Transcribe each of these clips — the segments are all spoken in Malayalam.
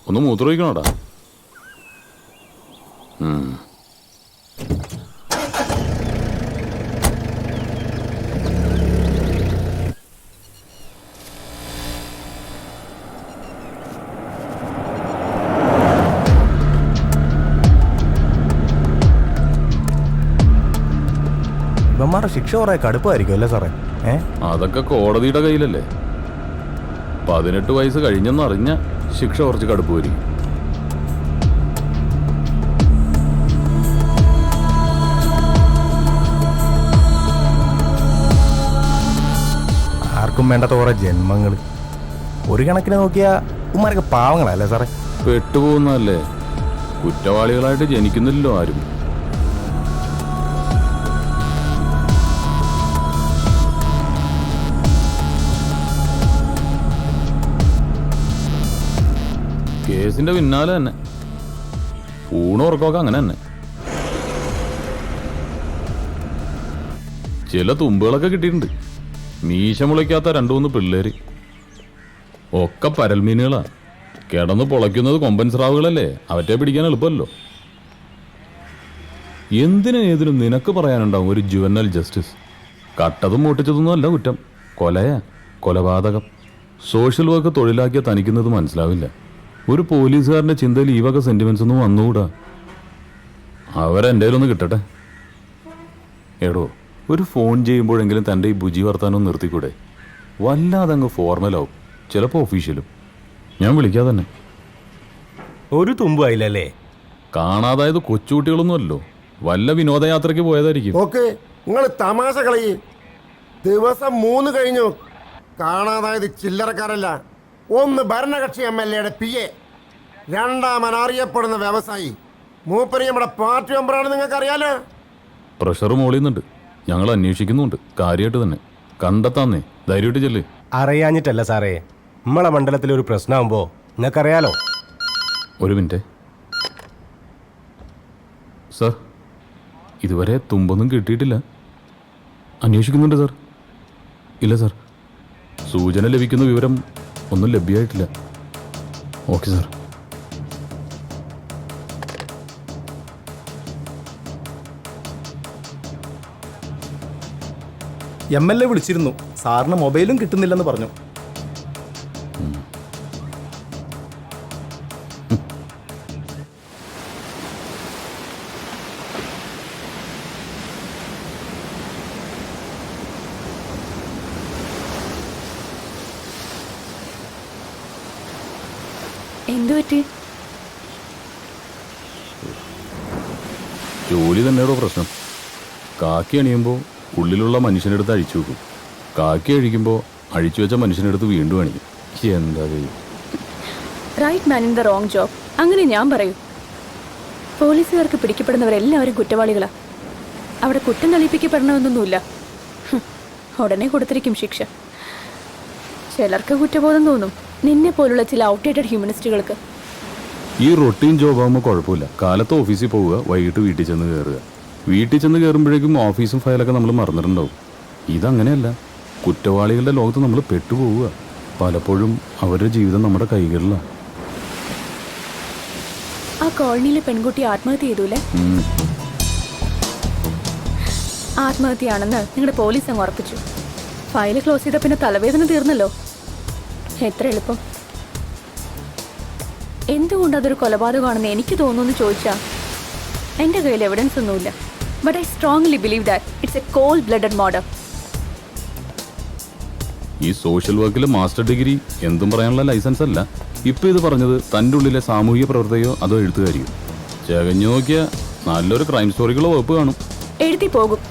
ഒന്ന് മൂത്രമൊഴിക്കണോടാ. ഇവന്മാരുടെ ശിക്ഷ കുറെ കടുപ്പമായിരിക്കും അല്ലേ സാറേ? അതൊക്കെ കോടതിയുടെ കയ്യിലല്ലേ. 18 വയസ്സ് കഴിഞ്ഞെന്നറിഞ്ഞ ശിക്ഷ കുറച്ച് കടുപ്പ് വരും. ആർക്കും വേണ്ടാത്ത കുറെ ജന്മങ്ങൾ. ഒരു കണക്കിന് നോക്കിയാ ഉമ്മാരൊക്കെ പാവങ്ങളല്ലേ സാറേ? പെട്ടുപോകുന്നതല്ലേ, കുറ്റവാളികളായിട്ട് ജനിക്കുന്നില്ലല്ലോ ആരും. കേസിന്റെ പിന്നാലെ തന്നെ ഊണുറക്കമൊക്കെ അങ്ങനെ തന്നെ. ചില തുമ്പുകളൊക്കെ കിട്ടിയിട്ടുണ്ട്. മീശ മുളയ്ക്കാത്ത 2-3 പിള്ളേര് ഒക്കെ പരൽമീനുകളാ. കിടന്ന് പൊളയ്ക്കുന്നത് കൊമ്പൻ സ്രാവുകളല്ലേ, അവറ്റെ പിടിക്കാൻ എളുപ്പമല്ലോ. ഏതിനും നിനക്ക് പറയാനുണ്ടാവും ഒരു ജുവനൽ ജസ്റ്റിസ്. കട്ടതും മൂട്ടിച്ചതൊന്നും അല്ല കുറ്റം, കൊലയാ, കൊലപാതകം. സോഷ്യൽ വർക്ക് തൊഴിലാക്കിയ തനിക്കുന്നത് മനസ്സിലാവില്ല. ഒരു പോലീസുകാരൻ്റെ ചിന്തയിൽ ഈ വക സെന്റിമെന്റ്സ് ഒന്നും വന്നുകൂടാ. അവരെൻ്റെ കയ്യിലൊന്ന് കിട്ടട്ടെ. എടോ, ഒരു ഫോൺ ചെയ്യുമ്പോഴെങ്കിലും തൻ്റെ ഈ ബുജി വർത്താനം നിർത്തിക്കൂടെ? വല്ലാതെ അങ്ങ് ഫോർമലാവും, ചിലപ്പോൾ ഒഫീഷ്യലും. ഞാൻ വിളിക്കാതെ തന്നെ. ഒരു തുമ്പായില്ലല്ലേ? കാണാതായത് കൊച്ചുകുട്ടികളൊന്നും അല്ലോ, വല്ല വിനോദയാത്രയ്ക്ക് പോയതായിരിക്കും. ഓക്കെ, നിങ്ങൾ തമാശ കളി. ദിവസം 3 കഴിഞ്ഞു. കാണാതായത് ചില്ലറക്കാരല്ല. ഒന്ന് ഭരണകക്ഷി MLA PA, രണ്ടാമൻ അറിയപ്പെടുന്ന വ്യവസായി. മൂപ്പര് നമ്മുടെ പാർട്ടി മെമ്പറാണ്, നിങ്ങൾക്കറിയാലോ. പ്രഷർ മോളിയുന്നുണ്ട്, ഞങ്ങൾ അന്വേഷിക്കുന്നുണ്ട്. കാര്യമായിട്ട് തന്നെ കണ്ടെത്താന്നേ. ധൈര്യമായിട്ട് ചെല്ല്. അറിയാഞ്ഞിട്ടല്ല സാറേ, നമ്മളെ മണ്ഡലത്തിൽ ഒരു പ്രശ്നമാകുമ്പോ നിങ്ങൾക്കറിയാലോ. ഒരു മിനിറ്റ് സാർ, ഇതുവരെ തുമ്പൊന്നും കിട്ടിയിട്ടില്ല. അന്വേഷിക്കുന്നുണ്ട് സാർ. ഇല്ല സാർ, സൂചന ലഭിക്കുന്ന വിവരം ഒന്നും ലഭ്യമായിട്ടില്ല. Okay sir. MLA വിളിച്ചിരുന്നു, സാറിന് മൊബൈലും കിട്ടുന്നില്ലെന്ന് പറഞ്ഞു. എന്തുപറ്റി? ജോലി തന്നെയാണോ പ്രശ്നം? കാക്കി അണിയുമ്പോൾ ഉള്ളിലുള്ള മനുഷ്യനെടുത്ത് അഴിച്ചു വെക്കും. കാക്കി അഴിക്കുമ്പോൾ അഴിച്ചു വെച്ച മനുഷ്യനെടുത്ത് വീണ്ടും അണിക്കും. എന്താ right man in the wrong job, അങ്ങനെ ഞാൻ പറയൂ. പോലീസുകാർക്ക് പിടിക്കപ്പെടുന്നവരെല്ലാവരും കുറ്റവാളികളാ. അവിടെ കുറ്റം തെളിയിപ്പിക്കപ്പെടണമെന്നൊന്നുമില്ല. ഉടനെ കൊടുത്തിരിക്കും ശിക്ഷ. ചിലർക്ക് കുറ്റബോധം തോന്നും, നിന്നെ പോലുള്ള ചില ഔട്ട്ഡേറ്റഡ് ഹ്യൂമനിസ്റ്റുകൾക്ക്. ഈ റൊട്ടീൻ ജോബാകുമ്പോൾ കുഴപ്പമില്ല. കാലത്ത് ഓഫീസിൽ പോവുക, വൈകിട്ട് വീട്ടിൽ ചെന്ന് കയറുക. വീട്ടിൽ ചെന്ന് കയറുമ്പോഴേക്കും ഓഫീസും ഫയലൊക്കെ നമ്മൾ മറന്നിട്ടുണ്ടാവും. ഇതങ്ങനെയല്ല. കുറ്റവാളികളുടെ ലോകത്ത് നമ്മൾ പെട്ടുപോവുക. പലപ്പോഴും അവരുടെ ജീവിതം നമ്മുടെ കൈകളിലാണ്. ആ കോളനിയിലെ പെൺകുട്ടി ആത്മഹത്യ ചെയ്തൂലേ? ആത്മഹത്യയാണെന്ന് നിങ്ങളുടെ പോലീസ് അങ്ങ് ഉറപ്പിച്ചു. ഫയൽ ക്ലോസ് ചെയ്ത പിന്നെ തലവേദന തീർന്നല്ലോ. എത്ര എളുപ്പം. എന്തുകൊണ്ട് അതൊരു കൊലപാതകമാണെന്ന് എനിക്ക് തോന്നുന്നു ചോദിച്ചാ എൻ്റെ കയ്യിൽ എവിഡൻസ് ഒന്നുമില്ല. But I strongly believe that it's a cold blooded murder. ഈ സോഷ്യൽ വർക്കിൽ മാസ്റ്റർ ഡിഗ്രി എന്തും പറയാനുള്ള ലൈസൻസ് അല്ല. ഇപ്പം ഇത് പറഞ്ഞത് തൻ്റെ ഉള്ളിലെ സാമൂഹിക പ്രവർത്തകയോ അതോ എഴുത്തുകാരിയോ? ചകഞ്ഞു നോക്കിയാൽ നല്ലൊരു ക്രൈം സ്റ്റോറികളോ വകുപ്പ് കാണും. എഴുതി പോകും.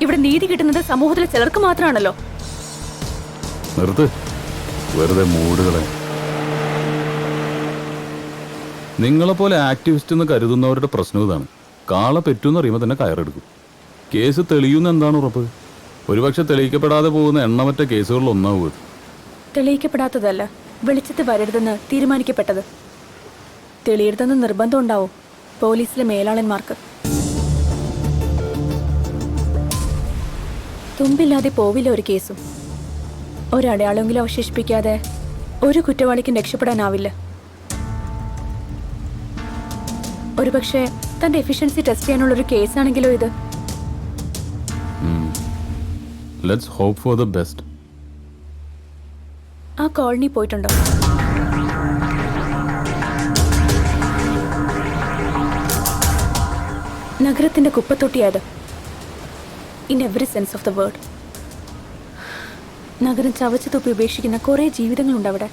ഇവിടെ നീതി കിട്ടുന്നത് സമൂഹത്തിലെ ചിലർക്ക് മാത്രമാണല്ലോ. നിർത്ത്, വെറുതെ മൂടുകളെ. നിങ്ങളെപ്പോലെ ആക്ടിവിസ്റ്റ് എന്ന് കരുതുന്നവരുടെ പ്രശ്നം ഇതാണ്. കാള പെറ്റൂന്ന് അറിയുമ്പോൾ തന്നെ കയറെടുക്കും. കേസ് തെളിയുന്ന എന്താണ് ഉറപ്പ്? ഒരുപക്ഷെ തെളിയിക്കപ്പെടാതെ പോകുന്ന എണ്ണമറ്റ കേസുകളിൽ ഒന്നാവും. തെളിയിക്കപ്പെടാത്തതല്ല, വെളിച്ചത്ത് വരരുതെന്ന് തീരുമാനിക്കപ്പെട്ടത്. തെളിയരുതെന്ന് നിർബന്ധം ഉണ്ടാവും പോലീസിലെ മേലാളന്മാർക്ക്. തുമ്പില്ലാതെ പോവില്ല ഒരു കേസും. ഒരടയാളെങ്കിലും അവശേഷിപ്പിക്കാതെ ഒരു കുറ്റവാളിക്കും രക്ഷപ്പെടാനാവില്ല. ഒരുപക്ഷെ തന്റെ എഫിഷ്യൻസി ടെസ്റ്റ് ചെയ്യാനുള്ളൊരു കേസാണെങ്കിലോ ഇത്? Let's hope for the best. ആ കോളനി പോയിട്ടുണ്ടോ? നഗരത്തിന്റെ കുപ്പത്തൊട്ടിയായത്, in every sense of the word. നഗരം ചവച്ചു തുപ്പി ഉപേക്ഷിക്കുന്ന കുറേ ജീവിതങ്ങളുണ്ട് അവിടെ.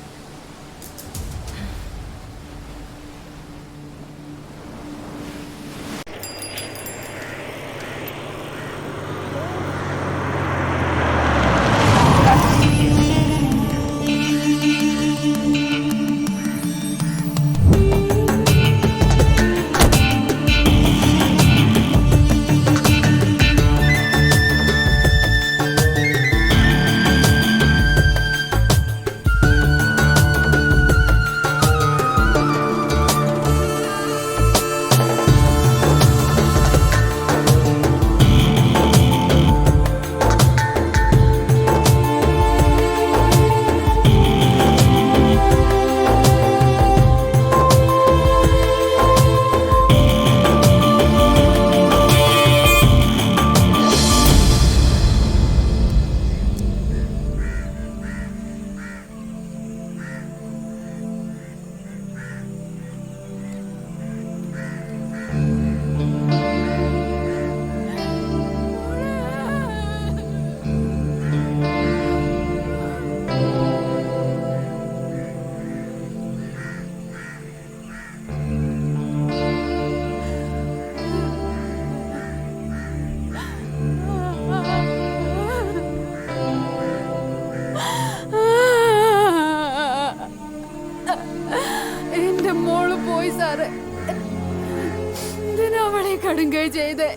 കടുങ്കൈ ചെയ്ത്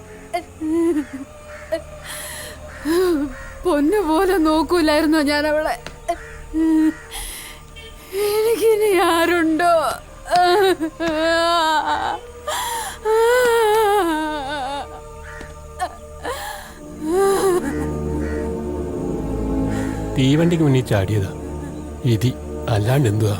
പൊന്നുപോലെ നോക്കൂലായിരുന്നോ ഞാൻ അവളെ? എനിക്കിനി ആരുണ്ടോ? തീവണ്ടിക്ക് മുന്നിൽ ചാടിയതാ വിധി, അല്ലാണ്ട് എന്തുവാ?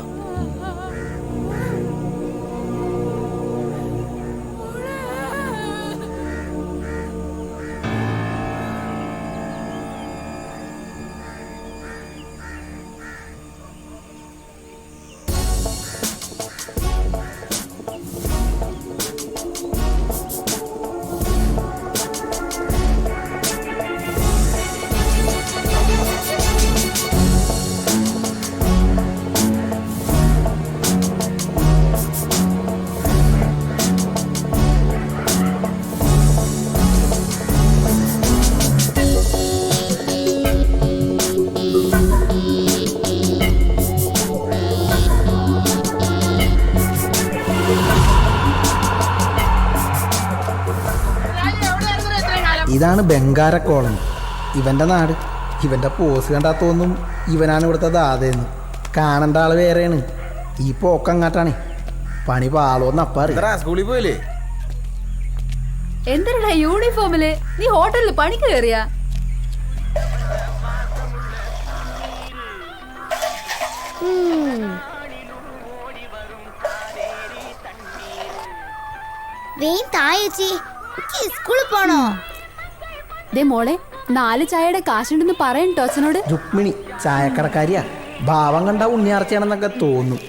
ഇതാണ് ബംഗാര കോളനി, ഇവൻ്റെ നാട്. ഇവൻ്റെ പോസ് കണ്ടാൽ തോന്നും ഇവനാണ് ഇവിടുത്തെ ദാതയെന്ന്. കാണേണ്ട ആൾ വേറെയാണ്. ഈ പോക്കങ്ങാട്ടാണ്. പണി പാളോന്ന് അപ്പാറ്. സ്കൂളിൽ പോയില്ലേ? എന്തിനാ യൂണിഫോമില്? നീ ഹോട്ടലിൽ പണിക്ക് കയറിയാ? സ്കൂളിൽ പോണോ? ദേ മോളെ, 4 ചായയുടെ കാശുണ്ടെന്ന് പറയണ്ടോ അച്ഛനോട്? രുക്മിണി ചായക്കടക്കാരിയാ. ഭാവം കണ്ട ഉണ്ണിയാർച്ചയാണെന്നൊക്കെ തോന്നും.